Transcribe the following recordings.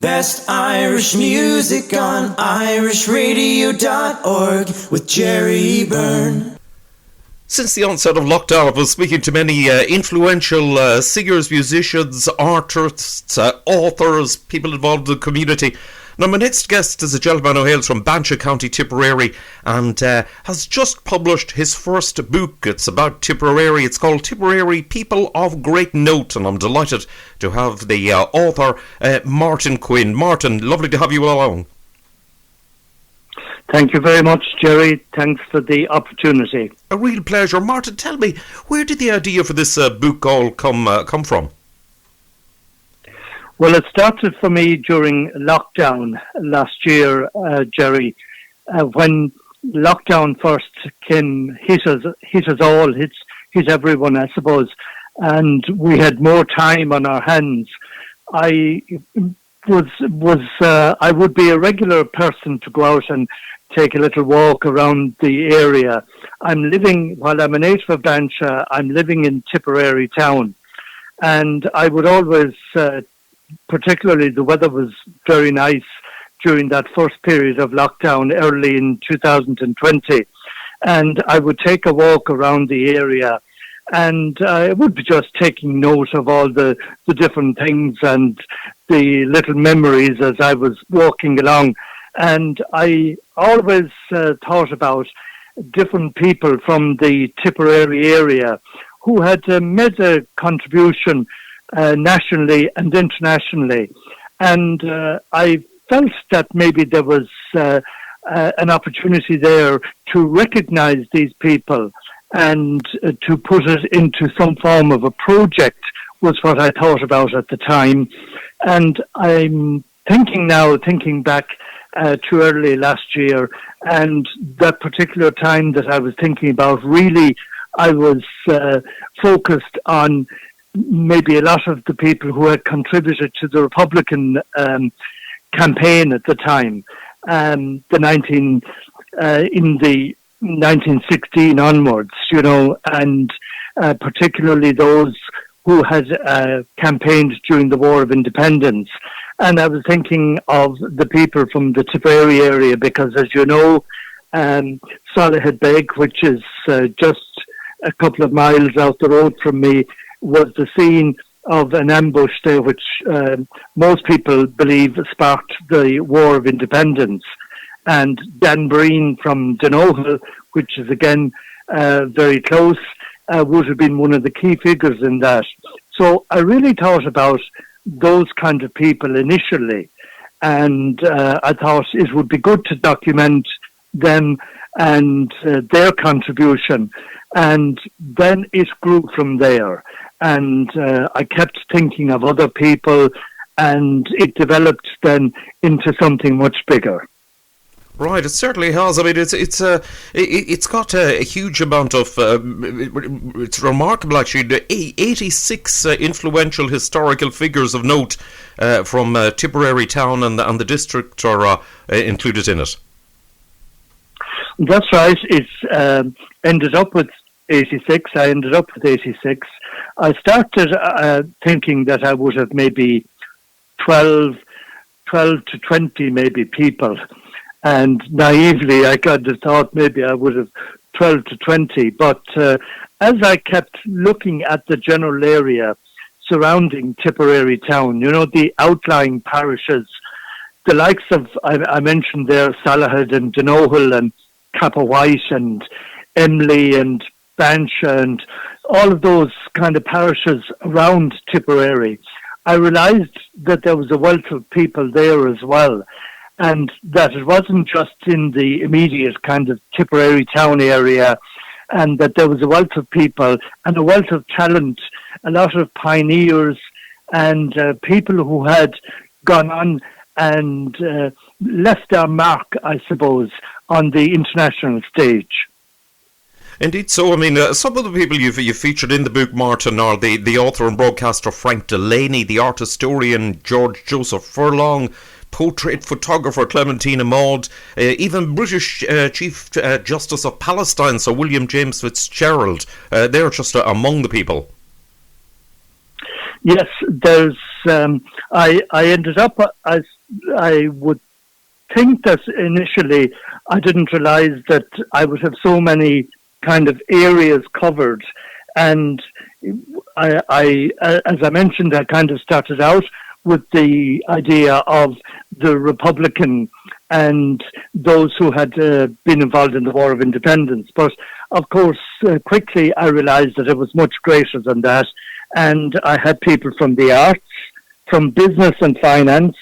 Best Irish music on irishradio.org with Jerry Byrne. Since the onset of lockdown, I've been speaking to many influential singers, musicians, artists, authors, people involved in the community. Now, my next guest is a gentleman who hails from Bancha, County Tipperary, and has just published his first book. It's about Tipperary. It's called Tipperary, People of Great Note, and I'm delighted to have the author, Martin Quinn. Martin, lovely to have you along. Thank you very much, Jerry. Thanks for the opportunity. A real pleasure. Martin, tell me, where did the idea for this book all come from? Well, it started for me during lockdown last year, Jerry, when lockdown first hit us all, hit everyone, I suppose, and we had more time on our hands. I would be a regular person to go out and take a little walk around the area. While I'm a native of Bancha, I'm living in Tipperary town, and I would always, particularly the weather was very nice during that first period of lockdown early in 2020, and I would take a walk around the area, and I would be just taking note of all the different things and the little memories as I was walking along. And I always thought about different people from the Tipperary area who had made a contribution nationally and internationally. And I felt that maybe there was an opportunity there to recognize these people and to put it into some form of a project was what I thought about at the time. And I'm thinking back to early last year, and that particular time that I was thinking about, really I was focused on maybe a lot of the people who had contributed to the Republican campaign at the time, in the 1916 onwards, and particularly those who had campaigned during the War of Independence. And I was thinking of the people from the Tipperary area because, as you know, Salahead Beg, which is just a couple of miles out the road from me, was the scene of an ambush there which most people believe sparked the War of Independence. And Dan Breen from Donoghue, which is again very close, would have been one of the key figures in that. So I really thought about those kind of people initially, and I thought it would be good to document them and their contribution, and then it grew from there. And I kept thinking of other people, and it developed then into something much bigger. Right, it certainly has. I mean, it's got a huge amount of. It's remarkable, actually. 86 influential historical figures of note from Tipperary town and the district are included in it. That's right. It's ended up with 86. I ended up with 86. I started thinking that I would have maybe 12 to 20 maybe people. And naively, I kind of thought maybe I would have 12 to 20. But as I kept looking at the general area surrounding Tipperary town, the outlying parishes, the likes of, I mentioned there, Salahead and Donoghue and Capawhite and Emly and Bancha and all of those kind of parishes around Tipperary, I realised that there was a wealth of people there as well. And that it wasn't just in the immediate kind of Tipperary town area, and that there was a wealth of people and a wealth of talent, a lot of pioneers and people who had gone on and left their mark, I suppose, on the international stage. Indeed so. I mean, some of the people you've featured in the book, Martin, are the author and broadcaster Frank Delaney, the art historian Joseph Furlong, portrait photographer Clementina Maude, even British Chief Justice of Palestine, Sir William James Fitzgerald. They're just among the people. Yes, there's. I ended up as I would think that initially I didn't realise that I would have so many kind of areas covered, and as I mentioned, I kind of started out with the idea of the Republican and those who had been involved in the War of Independence. But of course, quickly I realised that it was much greater than that. And I had people from the arts, from business and finance,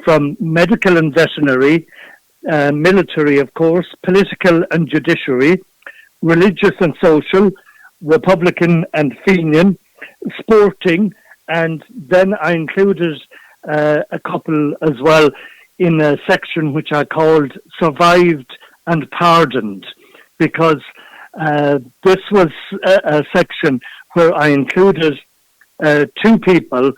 from medical and veterinary, military, of course, political and judiciary, religious and social, Republican and Fenian, sporting, and then I included a couple as well in a section which I called Survived and Pardoned, because this was a section where I included two people,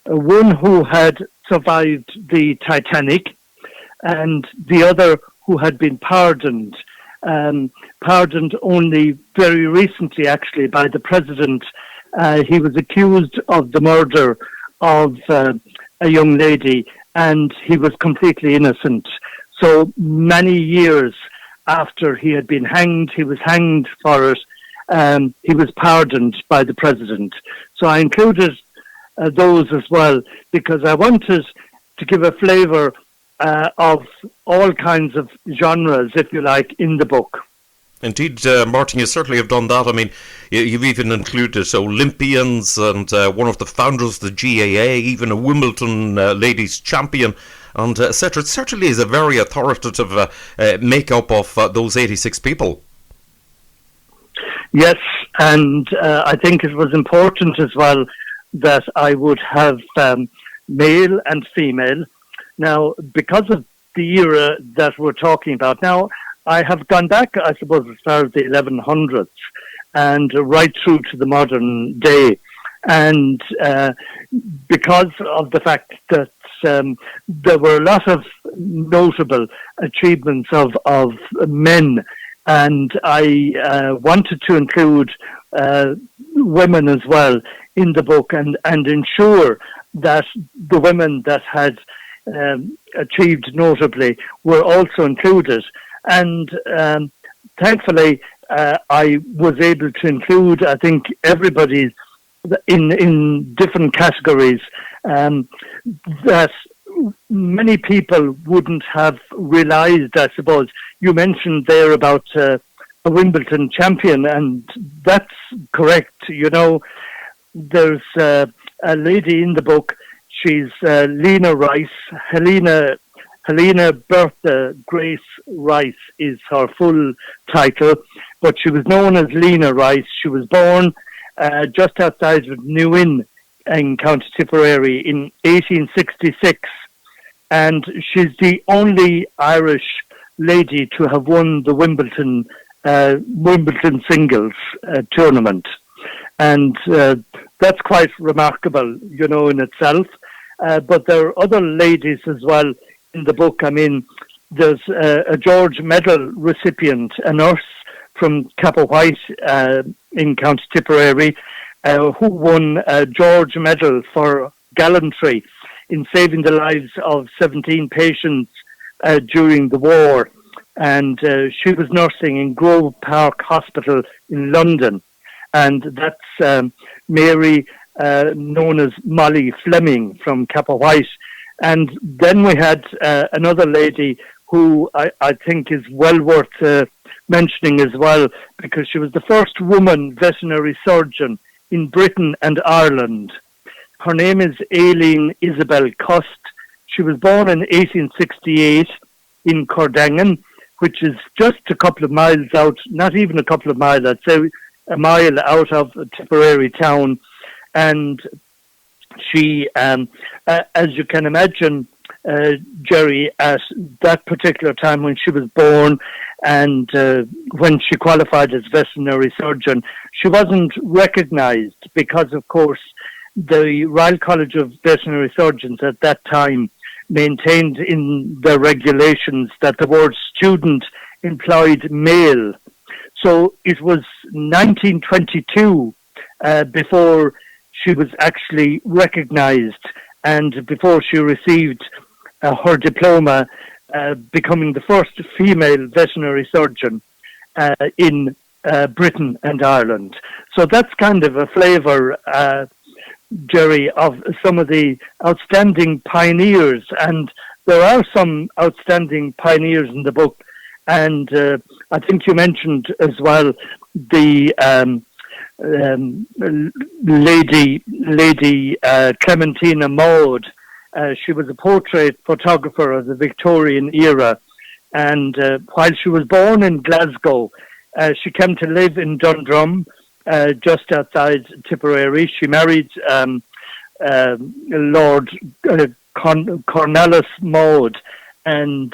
one who had survived the Titanic and the other who had been pardoned. Pardoned only very recently, actually, by the president. He was accused of the murder of a young lady, and he was completely innocent. So many years after he had been hanged, he was hanged for it, he was pardoned by the president. So I included those as well, because I wanted to give a flavour of all kinds of genres, if you like, in the book. Indeed, Martin, you certainly have done that. I mean, you've even included Olympians and one of the founders of the GAA, even a Wimbledon ladies champion, and etc. It certainly is a very authoritative make-up of those 86 people. Yes, and I think it was important as well that I would have male and female. Now, because of the era that we're talking about now, I have gone back, I suppose, as far as the 1100s and right through to the modern day. And because of the fact that there were a lot of notable achievements of men, and I wanted to include women as well in the book and ensure that the women that had achieved notably were also included. And thankfully, I was able to include, I think, everybody in different categories that many people wouldn't have realised, I suppose. You mentioned there about a Wimbledon champion, and that's correct. You know, there's a lady in the book, she's Lena Rice, Helena Bertha Grace Rice is her full title, but she was known as Lena Rice. She was born just outside of New Inn in County Tipperary in 1866, and she's the only Irish lady to have won the Wimbledon singles tournament, and that's quite remarkable, you know, in itself. But there are other ladies as well in the book. I mean, there's a George Medal recipient, a nurse from Capel White in County Tipperary, who won a George Medal for gallantry in saving the lives of 17 patients during the war. And she was nursing in Grove Park Hospital in London. And that's Mary, known as Molly Fleming from Capel White. And then we had another lady who I think is well worth mentioning as well, because she was the first woman veterinary surgeon in Britain and Ireland. Her name is Aileen Isabel Cust. She was born in 1868 in Cordangan, which is just a couple of miles out, not even a couple of miles, I'd say a mile out of Tipperary town. And she, as you can imagine, Jerry, at that particular time when she was born and when she qualified as veterinary surgeon, she wasn't recognised because, of course, the Royal College of Veterinary Surgeons at that time maintained in their regulations that the word student implied male. So it was 1922 before she was actually recognised, and before she received her diploma, becoming the first female veterinary surgeon in Britain and Ireland. So that's kind of a flavour, Jerry, of some of the outstanding pioneers, and there are some outstanding pioneers in the book. And I think you mentioned as well the lady Clementina Maude. She was a portrait photographer of the Victorian era, and while she was born in Glasgow, she came to live in Dundrum, just outside Tipperary. She married Lord Cornelis Maude, and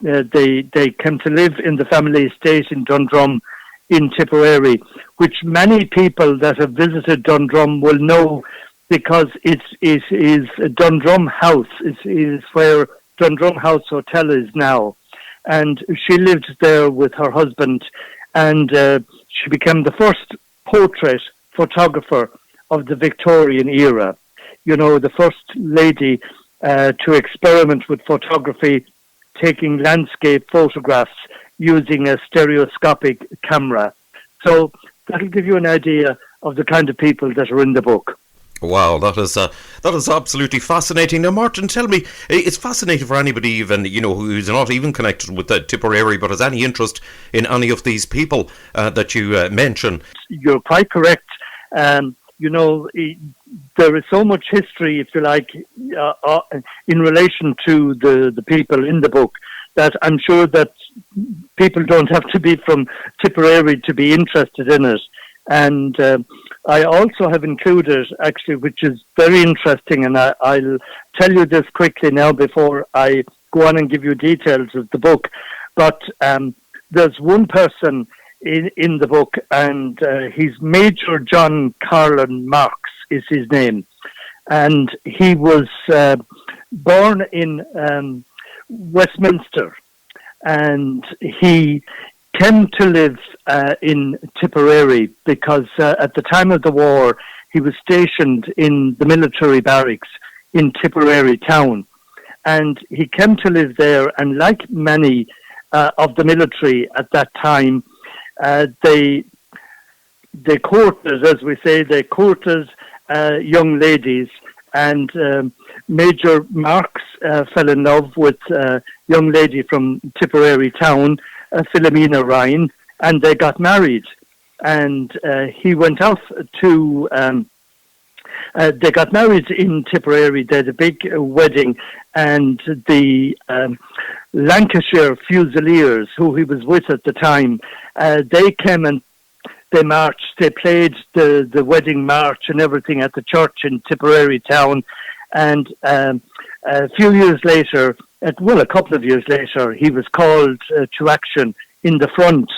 they came to live in the family estate in Dundrum in Tipperary, which many people that have visited Dundrum will know, because it is Dundrum House. It is where Dundrum House Hotel is now. And she lived there with her husband, and she became the first portrait photographer of the Victorian era. You know, the first lady to experiment with photography, taking landscape photographs using a stereoscopic camera. So that'll give you an idea of the kind of people that are in the book. Wow, that is absolutely fascinating. Now, Martin, tell me, it's fascinating for anybody even, who's not even connected with Tipperary, but has any interest in any of these people that you mention. You're quite correct. There is so much history, if you like, in relation to the people in the book, that I'm sure that people don't have to be from Tipperary to be interested in it. And I also have included, actually, which is very interesting, and I'll tell you this quickly now before I go on and give you details of the book. But there's one person in the book, and he's Major John Carlin Marks is his name. And he was born in Westminster, and he came to live in Tipperary because at the time of the war he was stationed in the military barracks in Tipperary town, and he came to live there. And like many of the military at that time, they courted, as we say, they courted young ladies, and Major Marks fell in love with a young lady from Tipperary town, Philomena Ryan, and they got married. And he went off to, they got married in Tipperary. They had a big wedding, and the Lancashire Fusiliers, who he was with at the time, they came and they marched, they played the wedding march and everything at the church in Tipperary town. And a few years later, a couple of years later, he was called to action in the front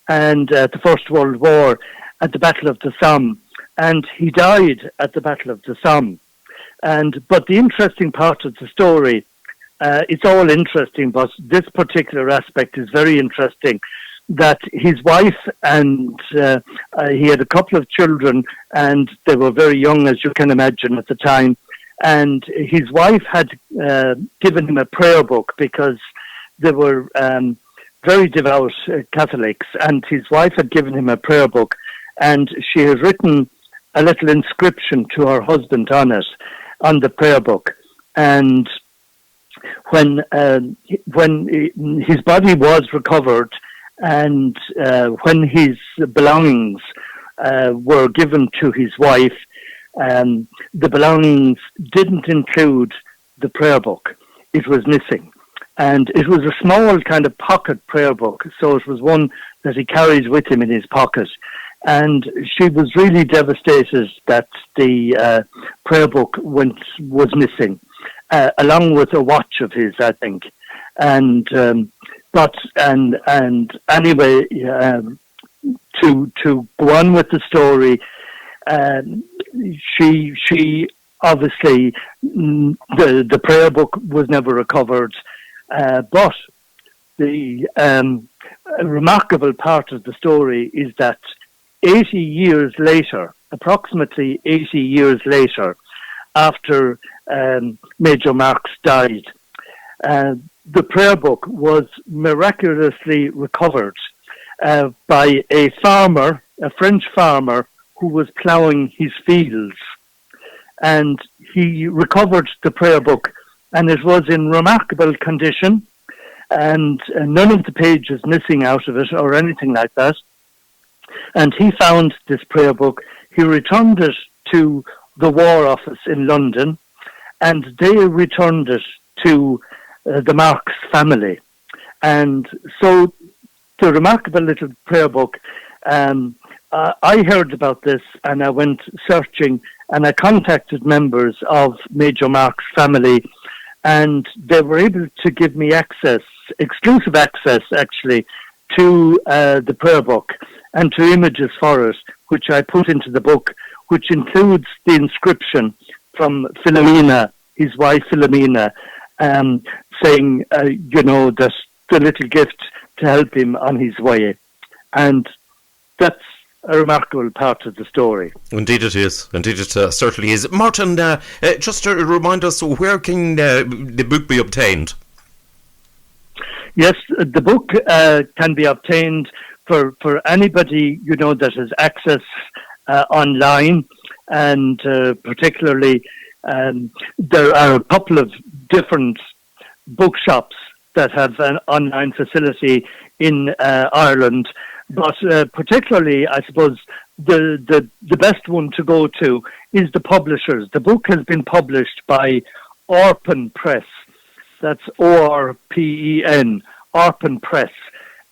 and at the First World War at the Battle of the Somme. And he died at the Battle of the Somme. But the interesting part of the story, it's all interesting, but this particular aspect is very interesting, that his wife and he had a couple of children, and they were very young, as you can imagine, at the time. And his wife had given him a prayer book because they were very devout Catholics, and his wife had given him a prayer book, and she had written a little inscription to her husband on it, on the prayer book. And when his body was recovered, and when his belongings were given to his wife, the belongings didn't include the prayer book. It was missing. And it was a small kind of pocket prayer book, so it was one that he carried with him in his pocket. And she was really devastated that the prayer book was missing, along with a watch of his, I think. And anyway, to go on with the story, she obviously, the prayer book was never recovered, but the remarkable part of the story is that 80 years later, approximately 80 years later, after Major Marks died. The prayer book was miraculously recovered by a farmer, a French farmer, who was ploughing his fields. And he recovered the prayer book, and it was in remarkable condition, and none of the pages missing out of it or anything like that. And he found this prayer book. He returned it to the War Office in London, and they returned it to the Marks family. And so the remarkable little prayer book, I heard about this, and I went searching, and I contacted members of Major Marks' family, and they were able to give me access, exclusive access actually, to the prayer book and to images for it, which I put into the book, which includes the inscription from Philomena, his wife Philomena, saying, that the little gift to help him on his way. And that's a remarkable part of the story. Indeed it is. Indeed it certainly is. Martin, just to remind us, where can the book be obtained? Yes, the book can be obtained for anybody, that has access online, and particularly there are a couple of different bookshops that have an online facility in Ireland. But particularly, I suppose, the best one to go to is the publishers. The book has been published by Orpen Press. That's ORPEN, Orpen Press.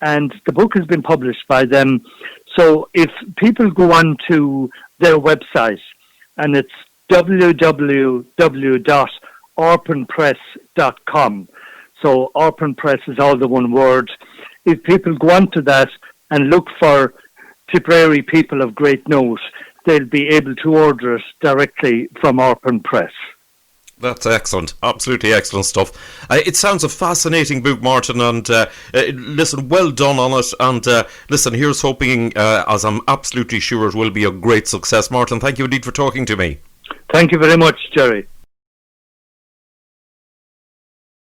And the book has been published by them. So if people go on to their website, and it's www.orpenpress.com. So Orpen Press is all the one word. If people go on to that and look for Tipperary People of Great Note, they'll be able to order it directly from Orpen Press. That's excellent. Absolutely excellent stuff. It sounds a fascinating book, Martin, and listen, well done on it. And listen, here's hoping, as I'm absolutely sure it will be a great success. Martin, thank you indeed for talking to me. Thank you very much, Jerry.